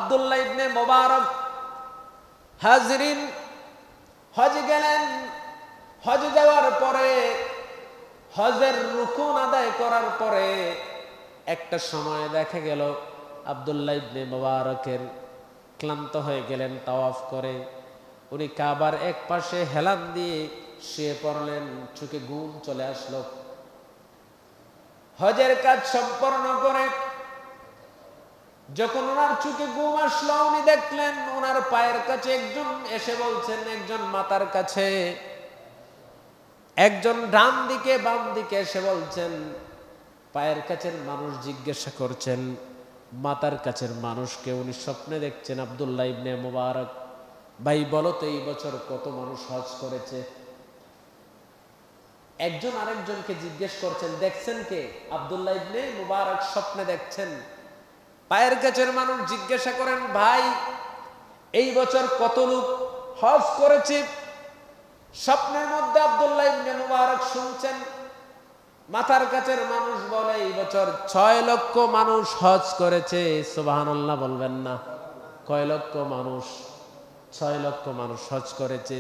আব্দুল্লাহ ইবনে মুবারক হাজরিন হজ গেলেন। হজ যাওয়ার পরে হজের রুকুন আদায় করার পরে একটা সময় দেখা গেল আব্দুল্লাহ ইবনে মুবারকের ক্লান্ত হয়ে গেলেন তাওয়াফ করে। উনি কাবার এক পাশে হেলান দিয়ে শুয়ে পড়লেন, চোখে ঘুম চলে আসলো। হজের কাজ সম্পন্ন করে যখন ওনার চোখে ঘুম আসলো, উনি দেখলেন ওনার পায়ের কাছে একজন এসে বলছেন, একজন মাথার কাছে, একজন ডান দিকে বাম দিকে এসে বলছেন। পায়ের কাছের মানুষ জিজ্ঞাসা করছেন মাথার কাছের মানুষকে, উনি স্বপ্নে দেখছেন আব্দুল্লাহ ইবনে মুবারক, ভাই বলো তো এই বছর কত মানুষ হজ করেছে? একজন আরেকজনকে জিজ্ঞেস করছেন, দেখছেন কে? আব্দুল্লাহ ইবনে মুবারক স্বপ্নে দেখছেন। পায়ের কাছের মানুষ জিজ্ঞাসা করেন, ভাই এই বছর কত লোক হজ করেছে? স্বপ্নের মধ্যে আব্দুল্লাহ ইবনে মুবারক শুনছেন। মাথার কাছের মানুষ বলে এই বছর 6 লক্ষ মানুষ হজ করেছে। সুবহানাল্লাহ বলবেন না? কয় লক্ষ মানুষ? 6 লক্ষ মানুষ হজ করেছে।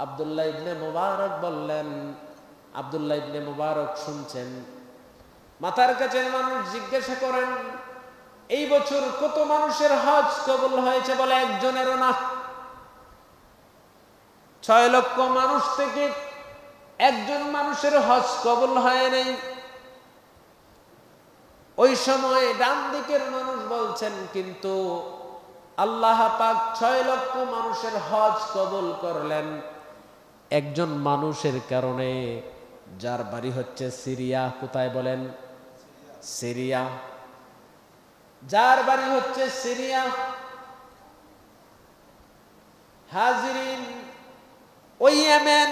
আব্দুল্লাহ ইবনে মুবারক বললেন, আব্দুল্লাহ ইবনে মুবারক শুনছেন। মাথার কাছের মানুষ জিজ্ঞাসা করেন, এই বছর কত মানুষের হজ কবুল হয়েছে? বলে একজনেরও না। 6 লক্ষ মানুষ থেকে একজন মানুষের হজ কবুল হয় নাই। ওই সময় ডান দিকের মানুষ বলছেন, কিন্তু আল্লাহ পাক 6 লক্ষ মানুষের হজ কবুল করলেন একজন মানুষের কারণে, যার বাড়ি হচ্ছে সিরিয়া। কোথায় বলেন? সিরিয়া। যার বাড়ি হচ্ছে সিরিয়া। হাজিরিন, ওই ইয়েমেন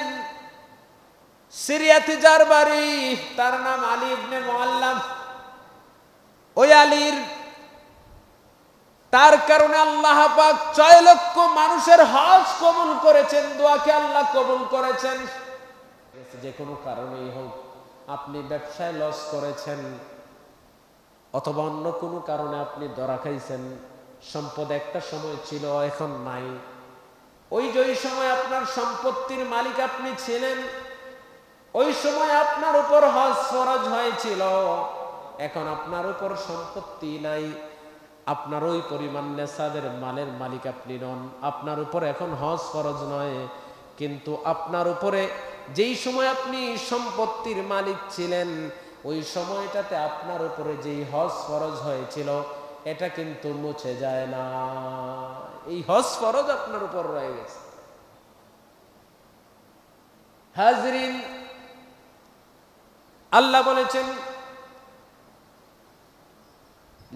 সিরিয়াতে যার বাড়ি, তার নাম আলী ইবনে মুআল্লাম। ওই আলীর, তার কারণে আল্লাহ পাক 6 লক্ষ মানুষের হজ কবুল করেছেন। দোয়াকে আল্লাহ কবুল করেছেন। যে কোনো কারণেই হোক, আপনি ব্যবসায় লস করেছেন অথবা অন্য কোনো কারণে আপনি ধরা খাইছেন, সম্পদ একটা সময় ছিল এখন নাই, ওই যে ওই সময় আপনার সম্পত্তির মালিক আপনি ছিলেন, ওই সময় আপনার উপর হজ ফরজ হয়েছিল, এখন আপনার উপর সম্পত্তি নাই, আপনার ওই পরিমাণ নেসাবের মালের মালিক আপনি নন, আপনার উপর এখন হজ ফরজ নয়। কিন্তু আপনার উপরে যেই সময় আপনি সম্পত্তির মালিক ছিলেন, ওই সময়টাতে আপনার উপরে যেই হজ ফরজ হয়েছিল এটা কিন্তু মুছে যায় না। এই হজ ফরজ আপনার উপর রয়ে গেছে। হাজরিন, আল্লাহ বলেছেন,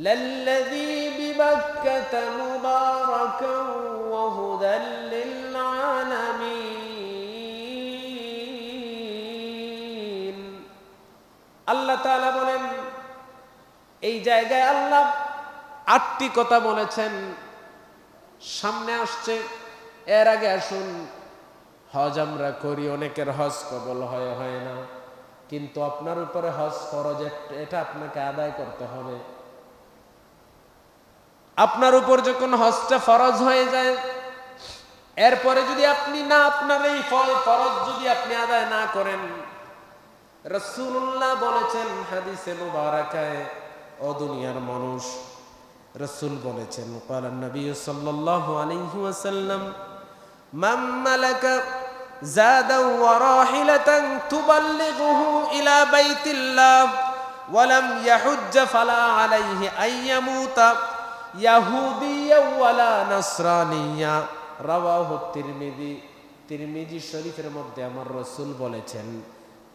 লাল্লাযী বিবাক্কাতা মুবারাকান ওয়া হুদাল লিল আলামিন। আল্লাহ তাআলা বলেন, এই জায়গায় আল্লাহ 8টি কথা বলেছেন, সামনে আসছে। এর আগে আসুন, হজ আমরা করি, অনেকের হজ কবুল হয় না, কিন্তু আপনার উপরে হজ ফরজ, এটা আপনাকে আদায় করতে হবে। আপনার উপর যখন হজটা ফরজ হয়ে যায়, এরপরে যদি আপনি না, আপনার এই ফরজ যদি আপনি আদায় না করেন, রাসূলুল্লাহ বলেছেন হাদিসে মুবারাকায়, ও দুনিয়ার মানুষ, রাসূল বলেছেন, ক্বালা নবী সাল্লাল্লাহু আলাইহি ওয়াসাল্লাম, মান মালাকা জাদান ওয়া রাহিলাতান তুবাল্লিগুহু ইলা বাইতিল্লাহ ওয়া লাম ইয়াহুজ্জ ফালা আলাইহি আইয়ামুতা ইয়াহুদিয়্যা ওয়ালা নাসরানিয়্যা। রাওয়াহু তিরমিজি। তিরমিজি শরীফের মধ্যে আমার রাসূল বলেছেন,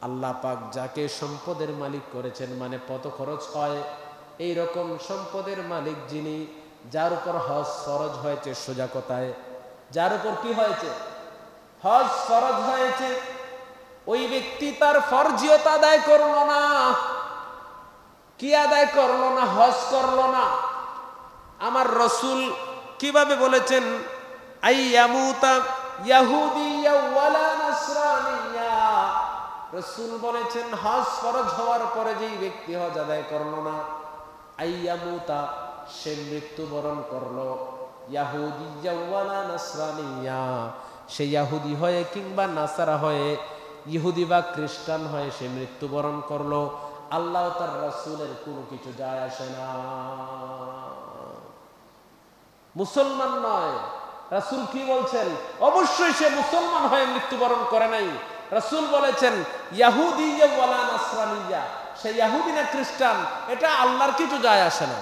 আল্লাহ পাক যাকে সম্পদের মালিক করেছেন, মানে পথ খরচ হয় এই রকম সম্পদের মালিক যিনি, যার উপর হজ ফরজ হয়েছে, সোজা কথায় যার উপর কি হয়েছে? হজ ফরজ হয়েছে, ওই ব্যক্তি তার ফরজিয়ত আদায় করলো না। কি আদায় করলো না? হজ করলো না। আমার রাসূল কিভাবে বলেছেন? আইয়ামুতা ইয়াহুদিয়্যা ওয়ালা নাসরানিয়্যা। রাসূল বলেছেন, হজ ফরজ হওয়ার পরে যেই ব্যক্তি হজ আদায় করলো না, আইয়ামুতা, সে মৃত্যুবরণ করলো, ইয়াহুদিয়্যা ওয়ালা নাসরানিয়্যা, সে ইহুদি হয়ে কিংবা নাসারা হয়ে, ইহুদি বা খ্রিস্টান হয়ে সে মৃত্যুবরণ করলো, আল্লাহ তার রাসূলের কোনো কিছু যায় আসে না। মুসলমান নয়। রাসূল কি বলছেন? অবশ্যই সে মুসলমান হয়ে মৃত্যুবরণ করে নাই। রাসূল বলেছেন ইয়াহুদিয়্যা ওয়ালা নাসরানিয়্যা, সে ইহুদি না খ্রিস্টান, এটা আল্লাহর কিছু যায় আসে না।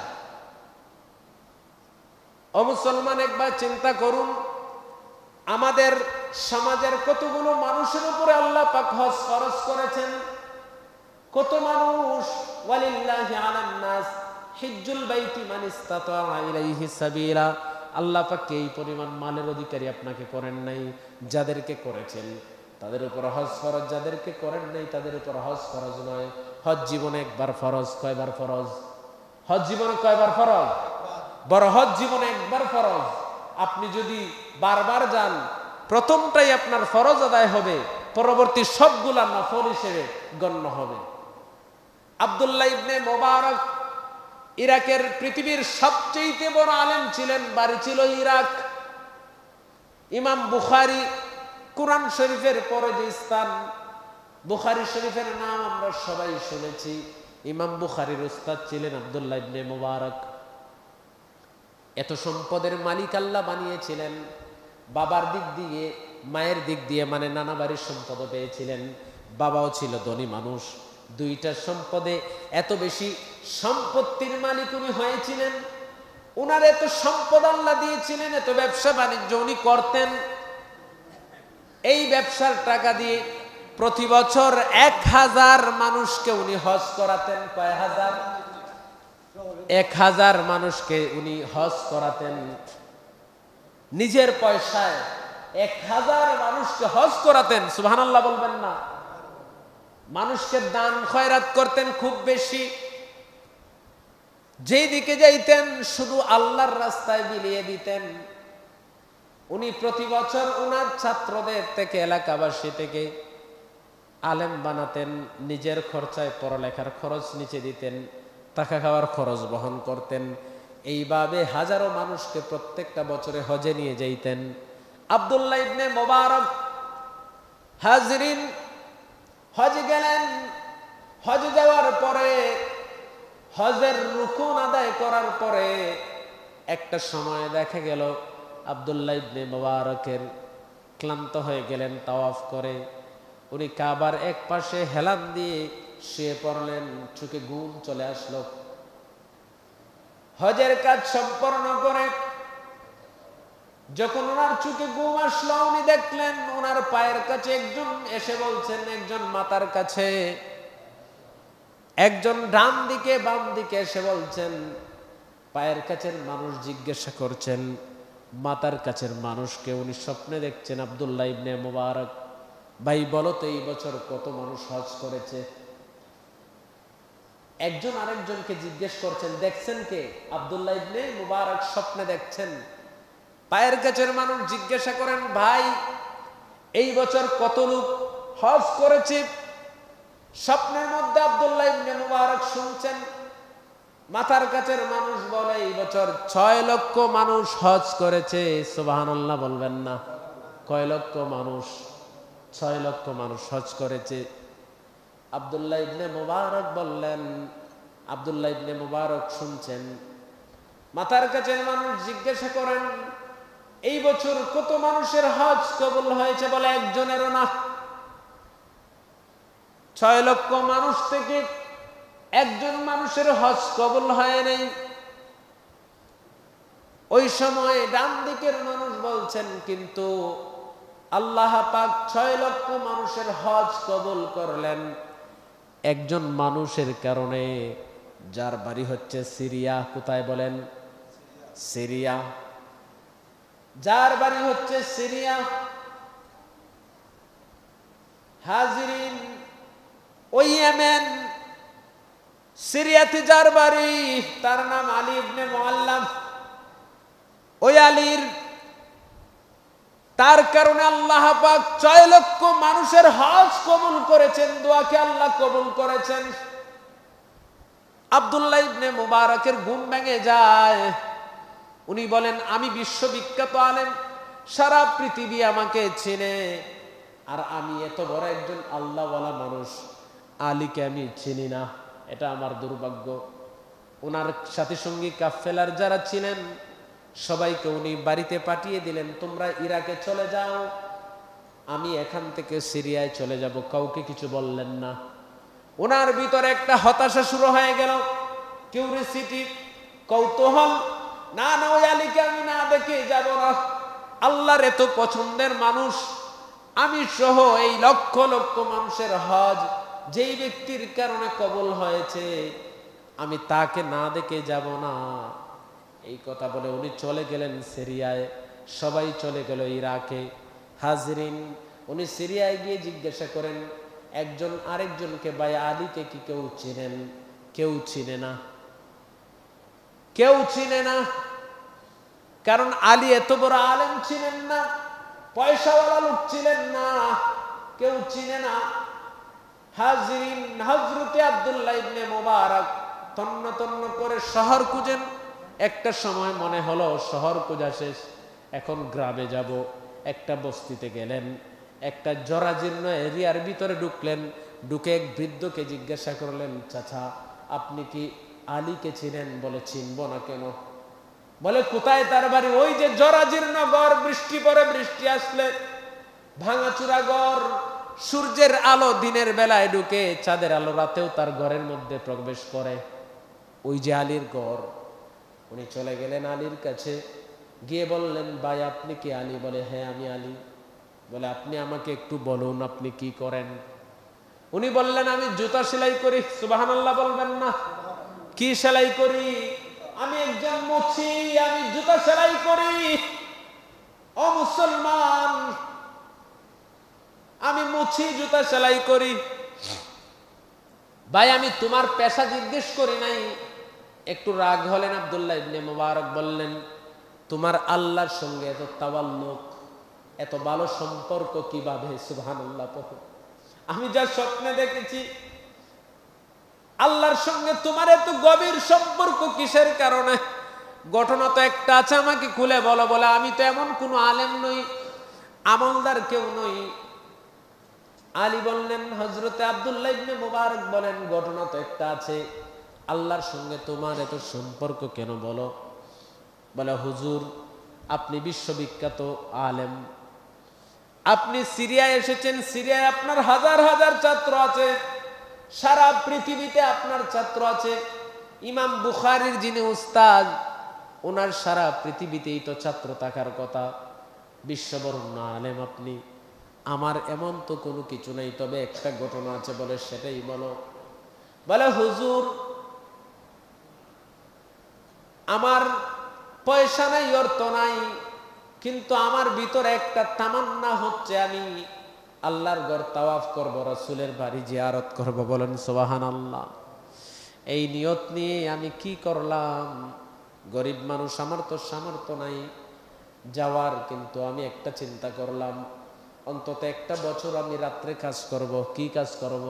ও মুসলমান, একবার চিন্তা করুন, আমাদের সমাজের কতগুলো মানুষের উপরে আল্লাহ পাক হজ ফরজ করেছেন। কত মানুষ, ওয়ালিল্লাহি আলান নাস হিজ্জুল বাইতি মান ইসতাতা ইলাইহি সাবিলা, আল্লাহ পাক এই পরিমাণ মালের অধিকারী আপনাকে করেন নাই। যাদেরকে করেছেন তাদের উপর হজ ফরজ, যাদেরকে করেন নাই তাদের উপর হজ ফরজ নয়। হজ জীবনে একবার ফরজ। কয়বার ফরজ? হজ জীবনে কয়বার ফরজ? বড় হজ জীবনে একবার ফরজ। আপনি যদি বারবার যান, প্রথমটাই আপনার ফরজ আদায় হবে, পরবর্তী সবগুলা নফল হিসেবে গণ্য হবে। আব্দুল্লাহ ইবনে মুবারক ইরাকের পৃথিবীর সবচেয়ে বড় আলেম ছিলেন, বাড়ি ছিল ইরাক। ইমাম বুখারী, কুরআন শরীফের পরে যে স্থান, বুখারী শরীফের নাম আমরা সবাই শুনেছি। ইমাম বুখারীর উস্তাদ ছিলেন আব্দুল্লাহ ইবনে মুবারক। এত সম্পদের মালিক আল্লাহ বানিয়েছিলেন। বাবার দিক দিয়ে, মায়ের দিক দিয়ে, মানে নানা বাড়ির সম্পদ পেয়েছিলেন। বাবাও ছিল ধনী মানুষ। দুইটা সম্পদে এত বেশি সম্পত্তির মালিক উনি হয়েছিলেন। উনার এত সম্পদ আল্লাহ দিয়েছিলেন, এত ব্যবসা বাণিজ্য উনি করতেন। এই ব্যবসার টাকা দিয়ে প্রতি বছর 1000 মানুষকে উনি হজ করাতেন। কয় হাজার? 1000 মানুষকে উনি হজ করাতেন নিজের পয়সায়। 1000 মানুষকে হজ করাতেন। সুবহানাল্লাহ বলবেন না? মানুষকে দান খয়রাত করতেন খুব বেশি। যেই দিকে যাইতেন শুধু আল্লাহর রাস্তায় বিলিয়ে দিতেন। উনি প্রতি বছর ওনার ছাত্রদের থেকে, এলাকাবাসী থেকে আলেম বানাতেন। নিজের খরচায় পড়ালেখার খরচ নিচে দিতেন, টাকা খাওয়ার খরচ বহন করতেন। এইভাবে হাজারো মানুষকে প্রত্যেকটা বছরে হজে নিয়ে যাইতেন। আব্দুল্লাহ ইবনে মুবারক হাজরিন হজ গেলেন। হজ যাওয়ার পরে, হজের রুকুন আদায় করার পরে একটা সময় দেখা গেল আব্দুল্লাহ ইবনে মুবারকের ক্লান্ত হয়ে গেলেন তাওয়াফ করে। উনি কাবার এক পাশে হেলান দিয়ে শুয়ে পড়লেন। চোখে ঘুম চলে আসলো। হজের কাজ সম্পন্ন করে যখন ওনার চোখে ঘুম আসলো, উনি দেখলেন ওনার পায়ের কাছে একজন এসে বলছেন, একজন মাথার কাছে, একজন ডান দিকে বাম দিকে এসে বলছেন। পায়ের কাছের মানুষ জিজ্ঞাসা করছেন মাথার কাছের মানুষকে। উনি স্বপ্নে দেখছেন আব্দুল্লাহ ইবনে মুবারক, ভাই বলো তো এই বছর কত মানুষ হজ করেছে? একজন আরেকজনকে জিজ্ঞেস করছেন। দেখছেন কে? আব্দুল্লাহ ইবনে মুবারক স্বপ্নে দেখছেন। পায়ের কাছের মানুষ জিজ্ঞাসা করেন, ভাই এই বছর কত লোক হজ করেছে? স্বপ্নের মধ্যে আব্দুল্লাহ ইবনে মুবারক শুনছেন। মাথার কাছের মানুষ বলে এই বছর 6 লক্ষ মানুষ হজ করেছে। সুবহানাল্লাহ বলবেন না? কয় লক্ষ মানুষ? 6 লক্ষ মানুষ হজ করেছে। আব্দুল্লাহ ইবনে মুবারক বললেন, আব্দুল্লাহ ইবনে মুবারক শুনছেন। মাথার কাছের মানুষ জিজ্ঞাসা করেন, এই বছর কত মানুষের হজ কবুল হয়েছে? বলে একজনেরও না। 6 লক্ষ মানুষ থেকে একজন মানুষের হজ কবুল হয় নাই। ওই সময় ডান দিকের মানুষ বলছেন, কিন্তু আল্লাহ পাক 6 লক্ষ মানুষের হজ কবুল করলেন একজন মানুষের কারণে, যার বাড়ি হচ্ছে সিরিয়া। কোথায় বলেন? সিরিয়া। যার বাড়ি হচ্ছে সিরিয়া। হাজিরিন, ওই ইয়েমেন, সিরিয়াতে যার বাড়ি তার নাম আলী ইবনে মুআল্লাম। ওই আলীর, তার কারণে আল্লাহ পাক 6 লক্ষ মানুষের হজ কবুল করেছেন। দোয়াকে আল্লাহ কবুল করেছেন। আব্দুল্লাহ ইবনে মুবারকের ঘুম ভেঙে যায়। উনি বলেন, আমি বিশ্ববিখ্যাত আলেম, সারা পৃথিবী আমাকে চেনে, আর আমি এত বড় একজন আল্লাহওয়ালা মানুষ, আলীকে আমি চিনি না, এটা আমার দুর্ভাগ্য। ওনার সাথী সঙ্গী কাফেলার যারা ছিলেন সবাইকে উনি বাড়িতে পাঠিয়ে দিলেন, তোমরা ইরাকে চলে যাও, আমি এখান থেকে সিরিয়ায় চলে যাব। কাউকে কিছু বললেন না। ওনার ভিতরে একটা হতাশা শুরু হয়ে গেল, কিউরিসিটি, কৌতূহল। না না, ওই আলীকে আমি না দেখে যাব না। আল্লাহর এত পছন্দের মানুষ, আমি সহ এই লক্ষ লক্ষ মানুষের হজ যেই ব্যক্তির কারণে কবুল হয়েছে, আমি তাকে না দেখে যাব না। এই কথা বলে উনি চলে গেলেন সিরিয়ায়, সবাই চলে গেল ইরাকে। হাজরিন, উনি সিরিয়ায় গিয়ে জিজ্ঞাসা করেন একজন আরেকজনকে, ভাই আলীকে কি কেউ চিনেন? কেউ চিনে না, কেউ চিনে না। কারণ আলী এত বড় আলেম ছিলেন না, পয়সাওয়ালা লোক ছিলেন না, কেউ চিনে না। হাজরিন, হযরতে আব্দুল্লাহ ইবনে মুবারক তন্ন তন্ন করে শহর খুঁজেন। একটা সময় মনে হলো শহর খোঁজা শেষ, এখন গ্রামে যাব। একটা বস্তিতে গেলেন, একটা জরাজীর্ণ এরিয়ার ভিতরে ঢুকলেন। ঢুকে এক বৃদ্ধকে জিজ্ঞাসা করলেন, চাচা আপনি কি আলীকে চিনেন? বলে, চিনব না কেন? বলে, কোথায় তার বাড়ি? ওই যে জরাজীর্ণ ঘর, বৃষ্টি পরে, বৃষ্টি আসলে ভাঙাচুরা ঘর, সূর্যের আলো দিনের বেলায় ঢুকে, চাঁদের আলো রাতেও তার ঘরের মধ্যে প্রবেশ করে, ওই যে আলীর ঘর। উনি চলে গেলেন আলীর কাছে, গিয়ে বললেন, ভাই আপনি কি আলী? বলে, হ্যাঁ আমি আলী। বলে, আপনি আমাকে একটু বলুন আপনি কি করেন? উনি বললেন, আমি জুতা সেলাই করি। সুবহানাল্লাহ বলবেন না? কি সেলাই করি? আমি একজন মুচি, আমি জুতা সেলাই করি। ও মুসলমান, আমি মুচি, জুতা সেলাই করি। ভাই আমি তোমার পেশা জিজ্ঞেস করি নাই। একটু রাগ হলেন আব্দুল্লাহ ইবনে মুবারক, বললেন, তোমার আল্লাহর সঙ্গে এত তাওয়াল্লুক, এত ভালো সম্পর্ক কিভাবে? সুবহানাল্লাহ। আমি যা স্বপ্নে দেখেছি, আল্লাহর সঙ্গে তোমার এত গভীর সম্পর্ক কিসের কারণে? ঘটনা তো একটা আছে, আমাকে খুলে বলো। বলে, আমি তো এমন কোনো আলেম নই, আমলদার কেউ নই। আলী বললেন, হযরতে আব্দুল্লাহ ইবনে মুবারক বলেন, ঘটনা তো একটা আছে, আল্লাহর সঙ্গে তোমার এত সম্পর্ক কেন বলো? বলে, হুজুর আপনি বিশ্ববিখ্যাত আলেম, আপনি সিরিয়ায় এসেছেন, সিরিয়ায় আপনার হাজার হাজার ছাত্র আছে, সারা পৃথিবীতে আপনার ছাত্র আছে। ইমাম বুখারীর যিনি উস্তাদ, ওনার সারা পৃথিবীতেই তো ছাত্র থাকার কথা। বিশ্ববরণ্য আলেম আপনি, আমার এমন তো কোনো কিছু নাই, তবে একটা ঘটনা আছে। বলে, সেটাই বলো। বলে, হুজুর আমার পয়সা নাই, অর্থ নাই, কিন্তু আমার ভিতরে একটা তামান্না হচ্ছে, আমি আল্লাহর ঘর তাওয়াফ করব, রাসূলের বাড়ি জিয়ারত করব। বলেন সুবহানাল্লাহ। এই নিয়ত নিয়ে আমি কি করলাম, গরিব মানুষ, আমার তো সামর্থ্য নাই যাওয়ার, কিন্তু আমি একটা চিন্তা করলাম, অন্তত একটা বছর আমি রাত্রে কাজ করব। কি কাজ করব?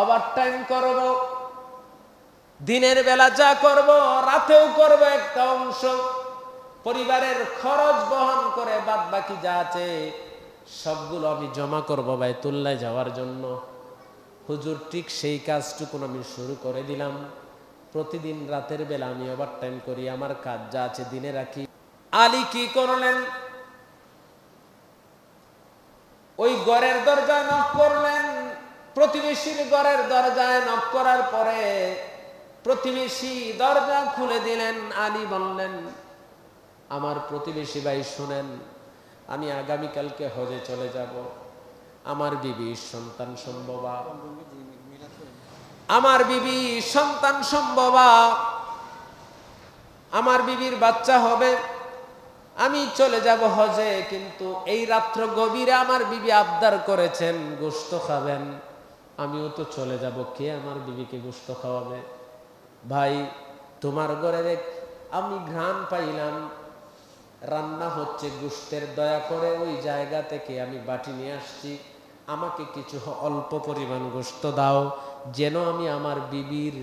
ওভারটাইম করব। দিনের বেলা যা করব রাতেও করব একটা অংশ, পরিবারের খরচ বহন করে বাদ বাকি যা আছে সবগুলো আমি জমা করব বাইতুল্লাহ যাওয়ার জন্য। হুজুর ঠিক সেই কাজটুকুন আমি শুরু করে দিলাম। প্রতিদিন রাতের বেলা আমি ওভারটাইম করি, আমার কাজ যা আছে দিনে রাখি। আলী কি করলেন? ওই ঘরের দরজায় নক করলেন, প্রতিবেশীর ঘরের দরজায় নক করার পরে প্রতিবেশী দরজা খুলে দিলেন। আলী বললেন, আমার প্রতিবেশী ভাই শুনেন, আমি আগামীকালকে হজে চলে যাব। আমার বিবি সন্তান সম্ভবা, আমার বিবি সন্তান সম্ভবা, আমার বিবির বাচ্চা হবে, আমি চলে যাব হজে। কিন্তু এই রাত্র গভীরে আমার বিবি আবদার করেছেন গোশত খাবেন, আমিও তো চলে যাব, কে আমার বিবিকে গোশত খাওয়াবে? ভাই তোমার ঘরে আমি ঘ্রাণ পাইলাম, রান্না হচ্ছে গোশতের, দয়া করে ওই জায়গা থেকে আমি বাটি নিয়ে আসছি, আমাকে কিছু অল্প পরিমাণ গোশত দাও, যেন আমি আমার বিবির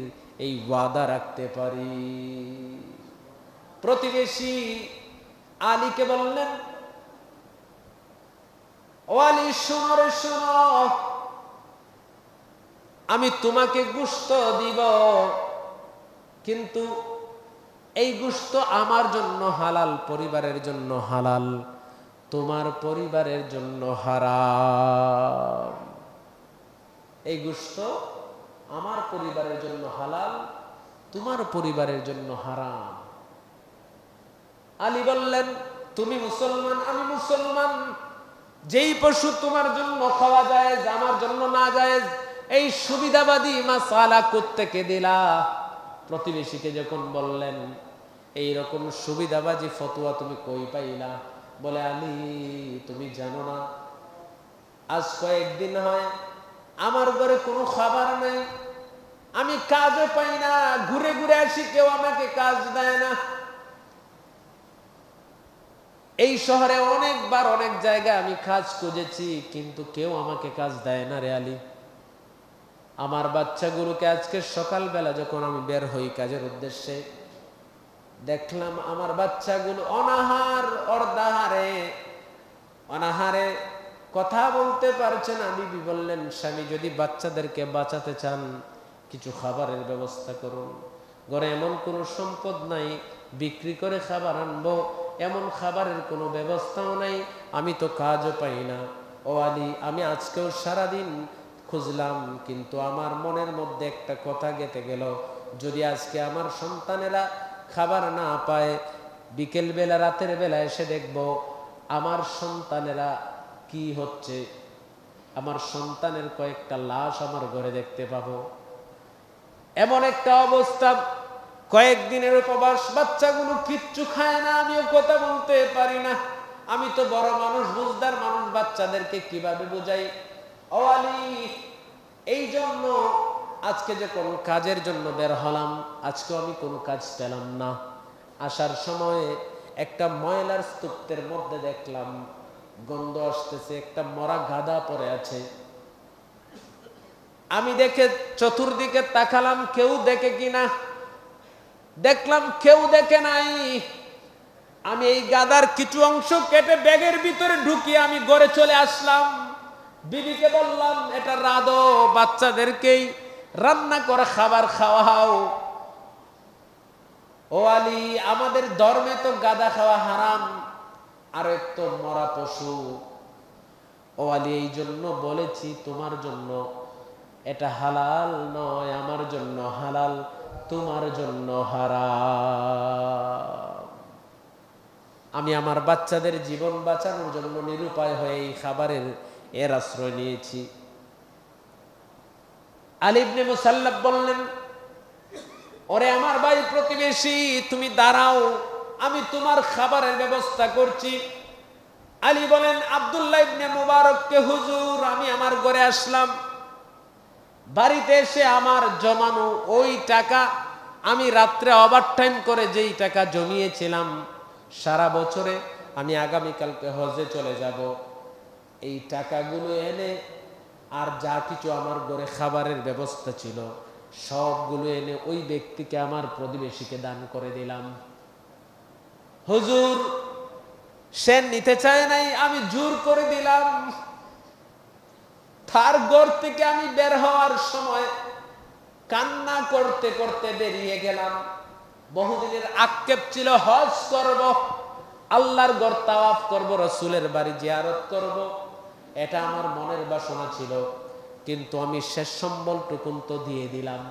এই ওয়াদা রাখতে পারি। প্রতিবেশী আলীকে বললেন, ও আলী শোনো রে শোনো, আমি তোমাকে গোশত দিব, কিন্তু এই গোশত আমার জন্য হালাল, পরিবারের জন্য হালাল, তোমার পরিবারের জন্য হারাম। এই গোশত আমার পরিবারের জন্য হালাল, তোমার পরিবারের জন্য হারাম। আলী বললেন, তুমি মুসলমান, আমি মুসলমান, যেই পশু তোমার জন্য খাওয়া যায়, আমার জন্য না যায়, এই সুবিধাবাদী মাসালা কোত্থেকে দিলা? প্রতিবেশীকে যখন বললেন, এই রকম সুবিধাবাদী ফতোয়া তুমি কই পাইলা? বলে, আলী তুমি জানো না, আজ কয়েকদিন হয় আমার ঘরে কোনো খাবার নাই, আমি কাজও পাই না, ঘুরে ঘুরে আসি, কেউ আমাকে কাজ দেয় না। এই শহরে অনেকবার অনেক জায়গায় আমি কাজ খুঁজেছি, কিন্তু কেউ আমাকে কাজ দেয় না রে আলী। আমার বাচ্চাগুলোকে আজকে সকালবেলা যখন আমি বের হই কাজের উদ্দেশ্যে, দেখলাম আমার বাচ্চাগুলো অনাহার, অনাহারে কথা বলতে পারছে না। বিবি বললেন, স্বামী যদি বাচ্চাদেরকে বাঁচাতে চান, কিছু খাবারের ব্যবস্থা করুন। ঘরে এমন কোনো সম্পদ নাই বিক্রি করে খাবার আনবো, এমন খাবারের কোনো ব্যবস্থাও নাই, আমি তো কাজও পাই না। ও আলী, আমি আজকেও সারাদিন খুঁজলাম, কিন্তু আমার মনের মধ্যে একটা কথা গেঁথে গেল, যদি আজকে আমার সন্তানেরা খাবার না পায়, বিকেল বেলা রাতের বেলা এসে দেখব আমার সন্তানেরা কি হচ্ছে, আমার সন্তানের কয়েকটা লাশ আমার ঘরে দেখতে পাবো। এমন একটা অবস্থা, কয়েকদিনের উপবাস, বাচ্চাগুলো কিচ্ছু খায় না, আমিও কথা বলতে পারি না। আমি তো বড় মানুষ, বুঝদার মানুষ, বাচ্চাদেরকে কিভাবে বুঝাই? ও আলী, এই জন্য আজকে যে কোনো কাজের জন্য বের হলাম, আজকে আমি কোনো কাজ পেলাম না। আসার সময় একটা ময়লার স্তূপের মধ্যে দেখলাম গন্ধ আসতেছে, একটা মরা গাধা পড়ে আছে। আমি দেখে চতুর্দিকে তাকালাম, কেউ দেখে কিনা, দেখলাম কেউ দেখে নাই। আমি এই গাদার কিছু অংশ কেটে ব্যাগের ভিতরে ঢুকিয়ে আমি ঘরে চলে আসলাম। বিবিকে বললাম, এটা রাঁধো, বাচ্চাদেরকেই রান্না করে খাবার খাওয়াও। ও আলী, আমাদের ধর্মে তো গাদা খাওয়া হারাম, আর একটু মরা পশু। ও আলী, এই জন্য বলেছি তোমার জন্য এটা হালাল নয়, আমার জন্য হালাল, তোমার জন্য হারাম। আমি আমার বাচ্চাদের জীবন বাঁচানোর জন্য নিরুপায় হয়ে এই খাবারের এর আশ্রয় নিয়েছি। আলী ইবনে মুসাল্লাব বললেন, ওরে আমার ভাই প্রতিবেশী, তুমি দাঁড়াও, আমি তোমার খাবারের ব্যবস্থা করছি। আলী বলেন, আব্দুল্লাহ ইবনে মুবারককে, হুজুর আমি আমার ঘরে আসলাম, বাড়িতে এসে আমার জমানো ওই টাকা, আমি রাত্রে ওভারটাইম করে যেই টাকা জমিয়েছিলাম সারা বছরে, আমি আগামীকালকে হজে চলে যাব, এই টাকাগুলো এনে আর যা কিছু আমার ঘরে খাবারের ব্যবস্থা ছিল সবগুলো এনে ওই ব্যক্তিকে, আমার প্রতিবেশীকে দান করে দিলাম। হুজুর, সে নিতে চায় নাই, আমি জোর করে দিলাম। তার ঘর থেকে আমি বের হওয়ার সময় কান্না করতে করতে বেরিয়ে গেলাম। বহুদিনের আক্ষেপ ছিল, হজ করব, আল্লাহর ঘর তাওয়াফ করব, রাসূলের বাড়ি জিয়ারত করব, এটা আমার মনের বাসনা ছিল, কিন্তু আমি শেষ সম্বলটুকুন তো দিয়ে দিলাম।